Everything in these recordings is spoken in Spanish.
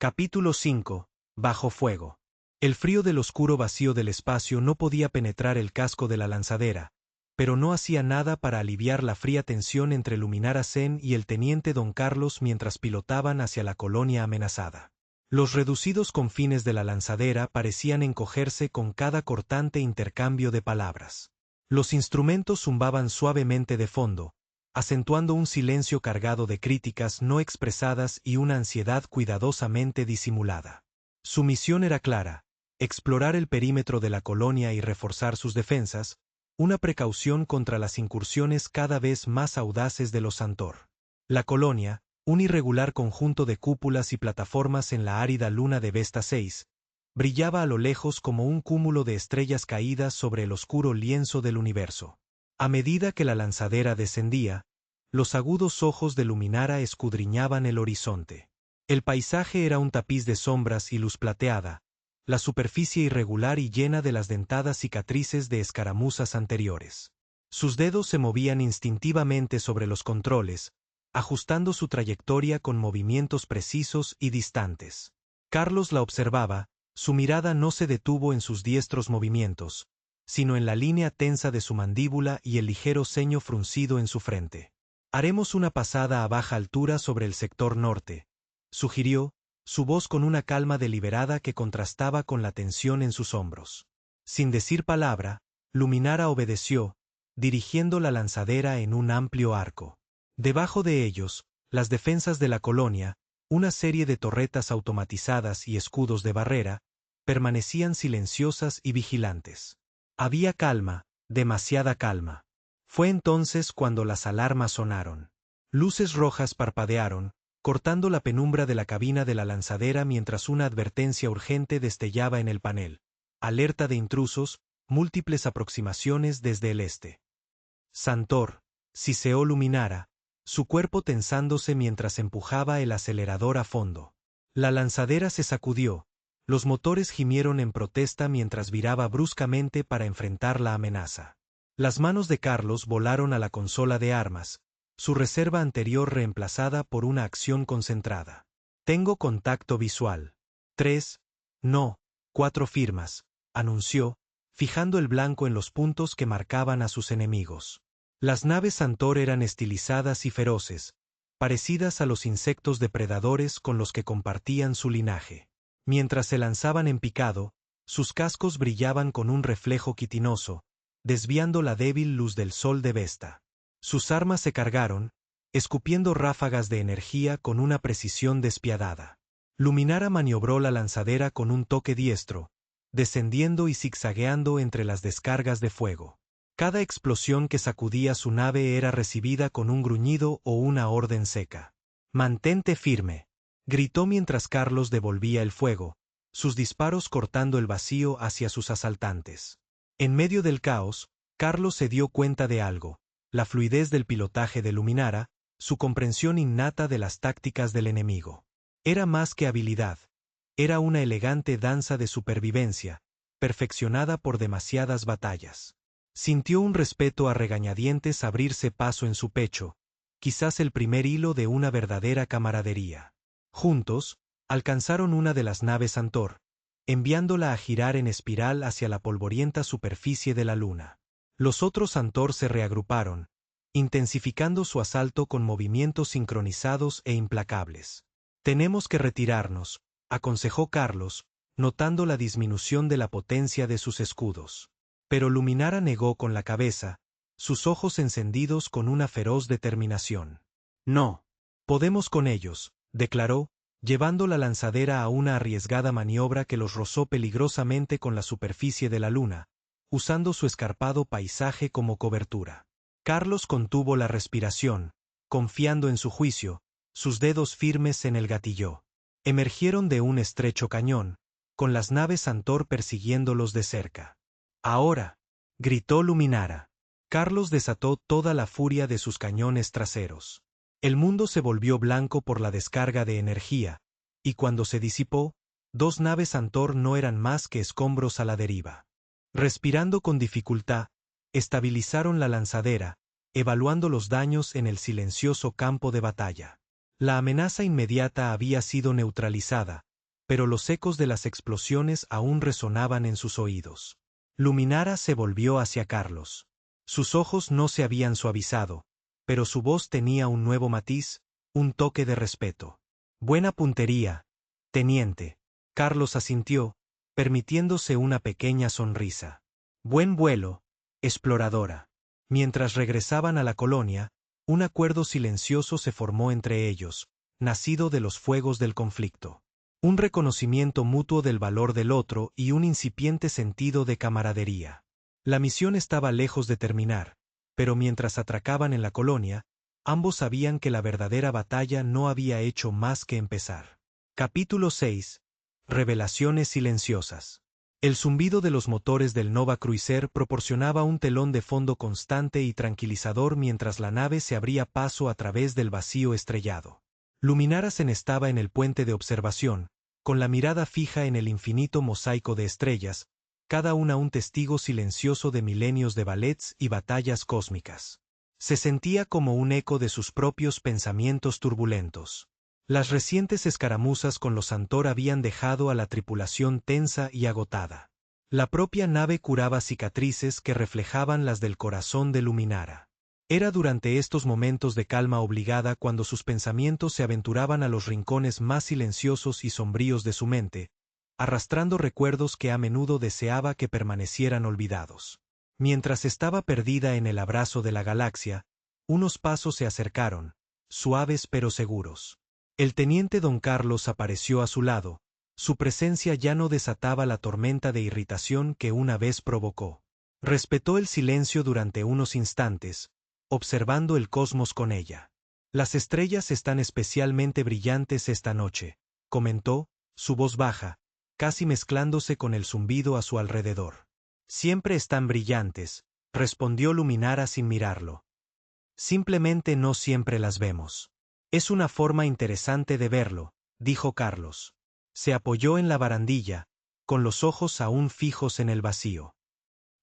Capítulo 5. Bajo fuego. El frío del oscuro vacío del espacio no podía penetrar el casco de la lanzadera, pero no hacía nada para aliviar la fría tensión entre Luminara Sen y el teniente Don Carlos mientras pilotaban hacia la colonia amenazada. Los reducidos confines de la lanzadera parecían encogerse con cada cortante intercambio de palabras. Los instrumentos zumbaban suavemente de fondo, acentuando un silencio cargado de críticas no expresadas y una ansiedad cuidadosamente disimulada. Su misión era clara: explorar el perímetro de la colonia y reforzar sus defensas, una precaución contra las incursiones cada vez más audaces de los Santor. La colonia, un irregular conjunto de cúpulas y plataformas en la árida luna de Vesta 6, brillaba a lo lejos como un cúmulo de estrellas caídas sobre el oscuro lienzo del universo. A medida que la lanzadera descendía, los agudos ojos de Luminara escudriñaban el horizonte. El paisaje era un tapiz de sombras y luz plateada, la superficie irregular y llena de las dentadas cicatrices de escaramuzas anteriores. Sus dedos se movían instintivamente sobre los controles, ajustando su trayectoria con movimientos precisos y distantes. Carlos la observaba, su mirada no se detuvo en sus diestros movimientos, sino en la línea tensa de su mandíbula y el ligero ceño fruncido en su frente. «Haremos una pasada a baja altura sobre el sector norte», sugirió, su voz con una calma deliberada que contrastaba con la tensión en sus hombros. Sin decir palabra, Luminara obedeció, dirigiendo la lanzadera en un amplio arco. Debajo de ellos, las defensas de la colonia, una serie de torretas automatizadas y escudos de barrera, permanecían silenciosas y vigilantes. Había calma, demasiada calma. Fue entonces cuando las alarmas sonaron. Luces rojas parpadearon, cortando la penumbra de la cabina de la lanzadera mientras una advertencia urgente destellaba en el panel. Alerta de intrusos, múltiples aproximaciones desde el este. Santor, siseó Luminara, su cuerpo tensándose mientras empujaba el acelerador a fondo. La lanzadera se sacudió, los motores gimieron en protesta mientras viraba bruscamente para enfrentar la amenaza. Las manos de Carlos volaron a la consola de armas, su reserva anterior reemplazada por una acción concentrada. «Tengo contacto visual. 3, no, 4 firmas», anunció, fijando el blanco en los puntos que marcaban a sus enemigos. Las naves Santor eran estilizadas y feroces, parecidas a los insectos depredadores con los que compartían su linaje. Mientras se lanzaban en picado, sus cascos brillaban con un reflejo quitinoso, desviando la débil luz del sol de Vesta. Sus armas se cargaron, escupiendo ráfagas de energía con una precisión despiadada. Luminara maniobró la lanzadera con un toque diestro, descendiendo y zigzagueando entre las descargas de fuego. Cada explosión que sacudía su nave era recibida con un gruñido o una orden seca. «Mantente firme», gritó mientras Carlos devolvía el fuego, sus disparos cortando el vacío hacia sus asaltantes. En medio del caos, Carlos se dio cuenta de algo: la fluidez del pilotaje de Luminara, su comprensión innata de las tácticas del enemigo. Era más que habilidad, era una elegante danza de supervivencia, perfeccionada por demasiadas batallas. Sintió un respeto a regañadientes abrirse paso en su pecho, quizás el primer hilo de una verdadera camaradería. Juntos, alcanzaron una de las naves Santor, enviándola a girar en espiral hacia la polvorienta superficie de la luna. Los otros Santor se reagruparon, intensificando su asalto con movimientos sincronizados e implacables. «Tenemos que retirarnos», aconsejó Carlos, notando la disminución de la potencia de sus escudos. Pero Luminara negó con la cabeza, sus ojos encendidos con una feroz determinación. «No. Podemos con ellos», declaró, llevando la lanzadera a una arriesgada maniobra que los rozó peligrosamente con la superficie de la luna, usando su escarpado paisaje como cobertura. Carlos contuvo la respiración, confiando en su juicio, sus dedos firmes en el gatillo. Emergieron de un estrecho cañón, con las naves Santor persiguiéndolos de cerca. «Ahora», gritó Luminara. Carlos desató toda la furia de sus cañones traseros. El mundo se volvió blanco por la descarga de energía, y cuando se disipó, 2 naves Santor no eran más que escombros a la deriva. Respirando con dificultad, estabilizaron la lanzadera, evaluando los daños en el silencioso campo de batalla. La amenaza inmediata había sido neutralizada, pero los ecos de las explosiones aún resonaban en sus oídos. Luminara se volvió hacia Carlos. Sus ojos no se habían suavizado, pero su voz tenía un nuevo matiz, un toque de respeto. Buena puntería, teniente. Carlos asintió, permitiéndose una pequeña sonrisa. Buen vuelo, exploradora. Mientras regresaban a la colonia, un acuerdo silencioso se formó entre ellos, nacido de los fuegos del conflicto. Un reconocimiento mutuo del valor del otro y un incipiente sentido de camaradería. La misión estaba lejos de terminar, pero mientras atracaban en la colonia, ambos sabían que la verdadera batalla no había hecho más que empezar. Capítulo 6. Revelaciones silenciosas. El zumbido de los motores del Nova Cruiser proporcionaba un telón de fondo constante y tranquilizador mientras la nave se abría paso a través del vacío estrellado. Luminarasen estaba en el puente de observación, con la mirada fija en el infinito mosaico de estrellas, cada una un testigo silencioso de milenios de ballets y batallas cósmicas. Se sentía como un eco de sus propios pensamientos turbulentos. Las recientes escaramuzas con los Santor habían dejado a la tripulación tensa y agotada. La propia nave curaba cicatrices que reflejaban las del corazón de Luminara. Era durante estos momentos de calma obligada cuando sus pensamientos se aventuraban a los rincones más silenciosos y sombríos de su mente, arrastrando recuerdos que a menudo deseaba que permanecieran olvidados. Mientras estaba perdida en el abrazo de la galaxia, unos pasos se acercaron, suaves pero seguros. El teniente don Carlos apareció a su lado, su presencia ya no desataba la tormenta de irritación que una vez provocó. Respetó el silencio durante unos instantes, observando el cosmos con ella. Las estrellas están especialmente brillantes esta noche, comentó, su voz baja, casi mezclándose con el zumbido a su alrededor. Siempre están brillantes, respondió Luminara sin mirarlo. Simplemente no siempre las vemos. Es una forma interesante de verlo, dijo Carlos. Se apoyó en la barandilla, con los ojos aún fijos en el vacío.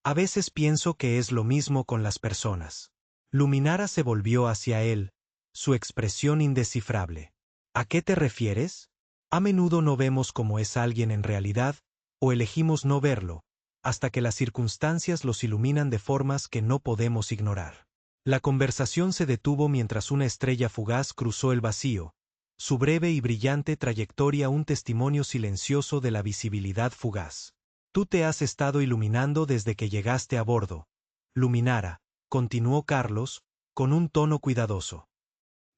A veces pienso que es lo mismo con las personas. Luminara se volvió hacia él, su expresión indescifrable. ¿A qué te refieres? A menudo no vemos cómo es alguien en realidad, o elegimos no verlo, hasta que las circunstancias los iluminan de formas que no podemos ignorar. La conversación se detuvo mientras una estrella fugaz cruzó el vacío, su breve y brillante trayectoria un testimonio silencioso de la visibilidad fugaz. Tú te has estado iluminando desde que llegaste a bordo, Luminara, continuó Carlos, con un tono cuidadoso.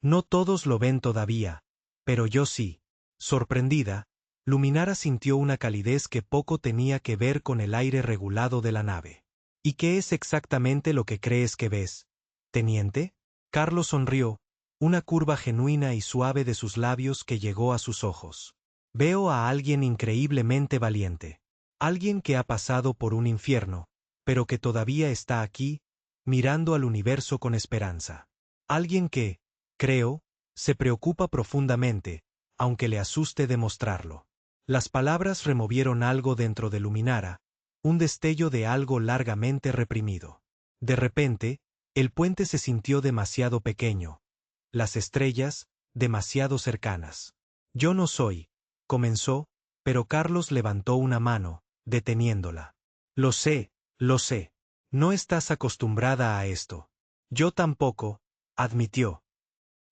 No todos lo ven todavía, pero yo sí. Sorprendida, Luminara sintió una calidez que poco tenía que ver con el aire regulado de la nave. ¿Y qué es exactamente lo que crees que ves, teniente? Carlos sonrió, una curva genuina y suave de sus labios que llegó a sus ojos. Veo a alguien increíblemente valiente. Alguien que ha pasado por un infierno, pero que todavía está aquí, mirando al universo con esperanza. Alguien que, creo, se preocupa profundamente, aunque le asuste demostrarlo. Las palabras removieron algo dentro de Luminara, un destello de algo largamente reprimido. De repente, el puente se sintió demasiado pequeño. Las estrellas, demasiado cercanas. Yo no soy, comenzó, pero Carlos levantó una mano, deteniéndola. Lo sé, lo sé. No estás acostumbrada a esto. Yo tampoco, admitió.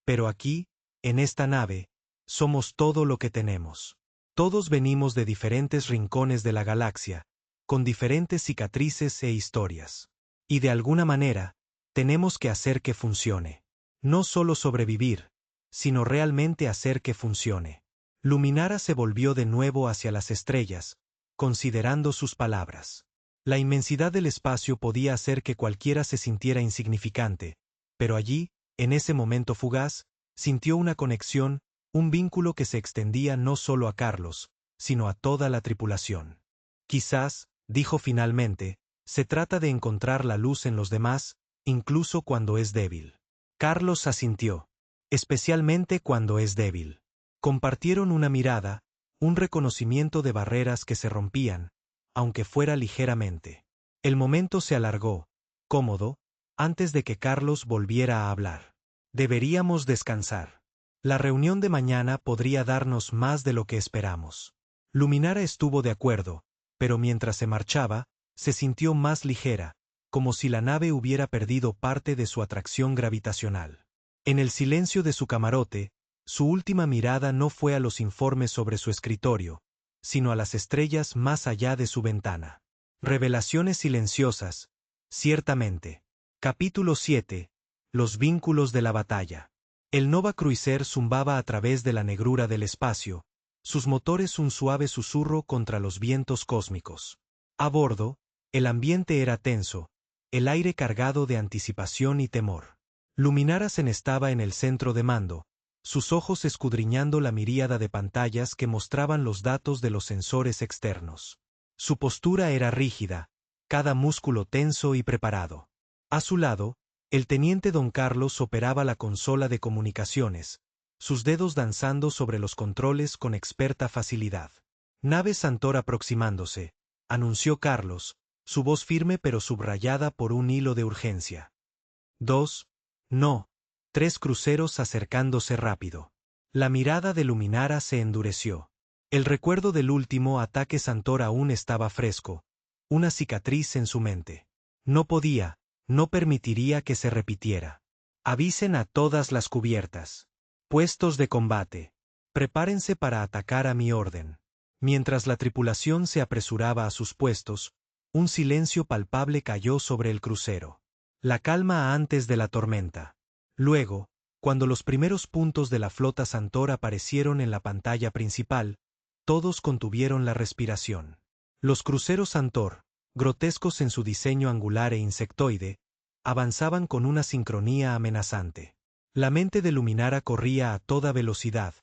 Pero aquí, en esta nave, somos todo lo que tenemos. Todos venimos de diferentes rincones de la galaxia, con diferentes cicatrices e historias. Y de alguna manera, tenemos que hacer que funcione. No solo sobrevivir, sino realmente hacer que funcione. Luminara se volvió de nuevo hacia las estrellas, considerando sus palabras. La inmensidad del espacio podía hacer que cualquiera se sintiera insignificante, pero allí, en ese momento fugaz, sintió una conexión, un vínculo que se extendía no solo a Carlos, sino a toda la tripulación. Quizás, dijo finalmente, se trata de encontrar la luz en los demás, incluso cuando es débil. Carlos asintió. Especialmente cuando es débil. Compartieron una mirada, un reconocimiento de barreras que se rompían, aunque fuera ligeramente. El momento se alargó, cómodo, antes de que Carlos volviera a hablar. Deberíamos descansar. La reunión de mañana podría darnos más de lo que esperamos. Luminara estuvo de acuerdo, pero mientras se marchaba, se sintió más ligera, como si la nave hubiera perdido parte de su atracción gravitacional. En el silencio de su camarote, su última mirada no fue a los informes sobre su escritorio, sino a las estrellas más allá de su ventana. Revelaciones silenciosas, ciertamente. Capítulo 7. Los vínculos de la batalla. El Nova Cruiser zumbaba a través de la negrura del espacio, sus motores un suave susurro contra los vientos cósmicos. A bordo, el ambiente era tenso, el aire cargado de anticipación y temor. Luminara-Sen estaba en el centro de mando, sus ojos escudriñando la miríada de pantallas que mostraban los datos de los sensores externos. Su postura era rígida, cada músculo tenso y preparado. A su lado, el teniente Don Carlos operaba la consola de comunicaciones, sus dedos danzando sobre los controles con experta facilidad. Nave Santor aproximándose, anunció Carlos, su voz firme pero subrayada por un hilo de urgencia. 2, no, 3 cruceros acercándose rápido. La mirada de Luminara se endureció. El recuerdo del último ataque Santor aún estaba fresco, una cicatriz en su mente. No permitiría que se repitiera. Avisen a todas las cubiertas. Puestos de combate. Prepárense para atacar a mi orden. Mientras la tripulación se apresuraba a sus puestos, un silencio palpable cayó sobre el crucero. La calma antes de la tormenta. Luego, cuando los primeros puntos de la flota Santor aparecieron en la pantalla principal, todos contuvieron la respiración. Los cruceros Santor, grotescos en su diseño angular e insectoide, avanzaban con una sincronía amenazante. La mente de Luminara corría a toda velocidad,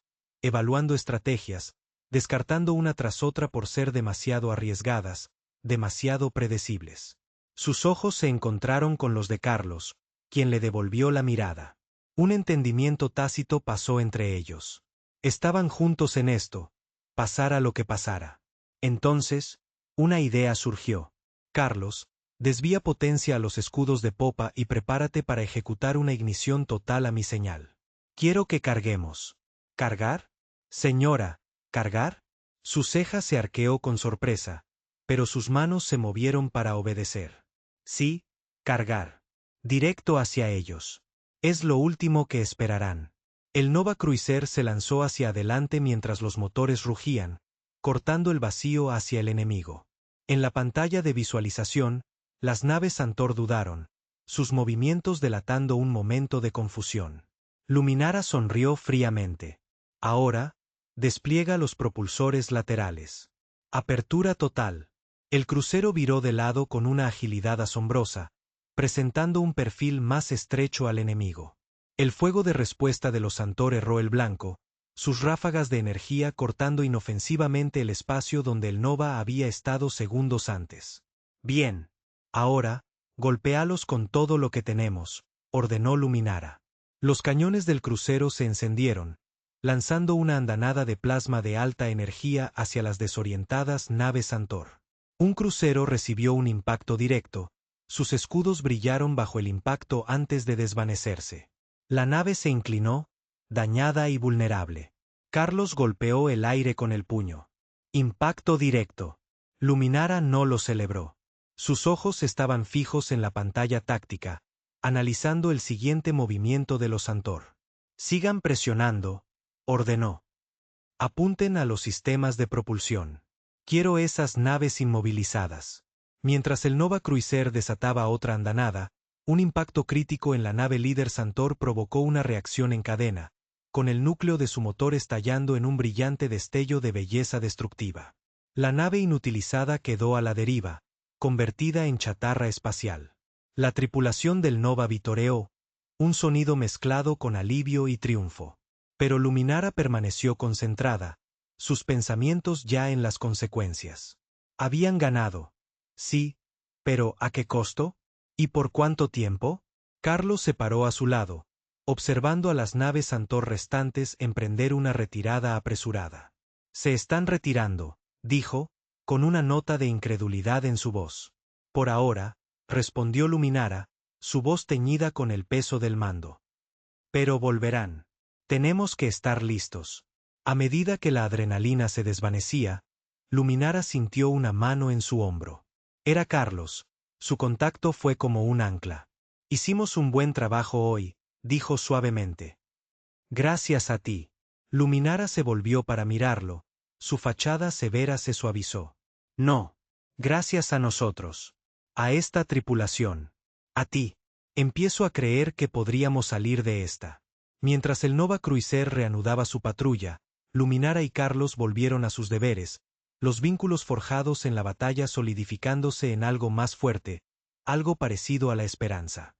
evaluando estrategias, descartando una tras otra por ser demasiado arriesgadas, demasiado predecibles. Sus ojos se encontraron con los de Carlos, quien le devolvió la mirada. Un entendimiento tácito pasó entre ellos. Estaban juntos en esto, pasara lo que pasara. Entonces, una idea surgió. Carlos, desvía potencia a los escudos de popa y prepárate para ejecutar una ignición total a mi señal. Quiero que carguemos. ¿Cargar? Señora, ¿cargar? Su ceja se arqueó con sorpresa, pero sus manos se movieron para obedecer. Sí, cargar. Directo hacia ellos. Es lo último que esperarán. El Nova Cruiser se lanzó hacia adelante mientras los motores rugían, cortando el vacío hacia el enemigo. En la pantalla de visualización, las naves Santor dudaron, sus movimientos delatando un momento de confusión. Luminara sonrió fríamente. Ahora, despliega los propulsores laterales. Apertura total. El crucero viró de lado con una agilidad asombrosa, presentando un perfil más estrecho al enemigo. El fuego de respuesta de los Santor erró el blanco, sus ráfagas de energía cortando inofensivamente el espacio donde el Nova había estado segundos antes. Bien. Ahora, golpéalos con todo lo que tenemos, ordenó Luminara. Los cañones del crucero se encendieron, lanzando una andanada de plasma de alta energía hacia las desorientadas naves Santor. Un crucero recibió un impacto directo, sus escudos brillaron bajo el impacto antes de desvanecerse. La nave se inclinó, dañada y vulnerable. Carlos golpeó el aire con el puño. Impacto directo. Luminara no lo celebró. Sus ojos estaban fijos en la pantalla táctica, analizando el siguiente movimiento de los Santor. Sigan presionando, ordenó. Apunten a los sistemas de propulsión. Quiero esas naves inmovilizadas. Mientras el Nova Cruiser desataba otra andanada, un impacto crítico en la nave líder Santor provocó una reacción en cadena, con el núcleo de su motor estallando en un brillante destello de belleza destructiva. La nave inutilizada quedó a la deriva, convertida en chatarra espacial. La tripulación del Nova vitoreó, un sonido mezclado con alivio y triunfo. Pero Luminara permaneció concentrada, sus pensamientos ya en las consecuencias. Habían ganado. Sí, pero ¿a qué costo? ¿Y por cuánto tiempo? Carlos se paró a su lado, observando a las naves Santor restantes emprender una retirada apresurada. Se están retirando, dijo, con una nota de incredulidad en su voz. Por ahora, respondió Luminara, su voz teñida con el peso del mando. Pero volverán. Tenemos que estar listos. A medida que la adrenalina se desvanecía, Luminara sintió una mano en su hombro. Era Carlos. Su contacto fue como un ancla. Hicimos un buen trabajo hoy, dijo suavemente. Gracias a ti. Luminara se volvió para mirarlo. Su fachada severa se suavizó. No. Gracias a nosotros. A esta tripulación. A ti. Empiezo a creer que podríamos salir de esta. Mientras el Nova Cruiser reanudaba su patrulla, Luminara y Carlos volvieron a sus deberes, los vínculos forjados en la batalla solidificándose en algo más fuerte, algo parecido a la esperanza.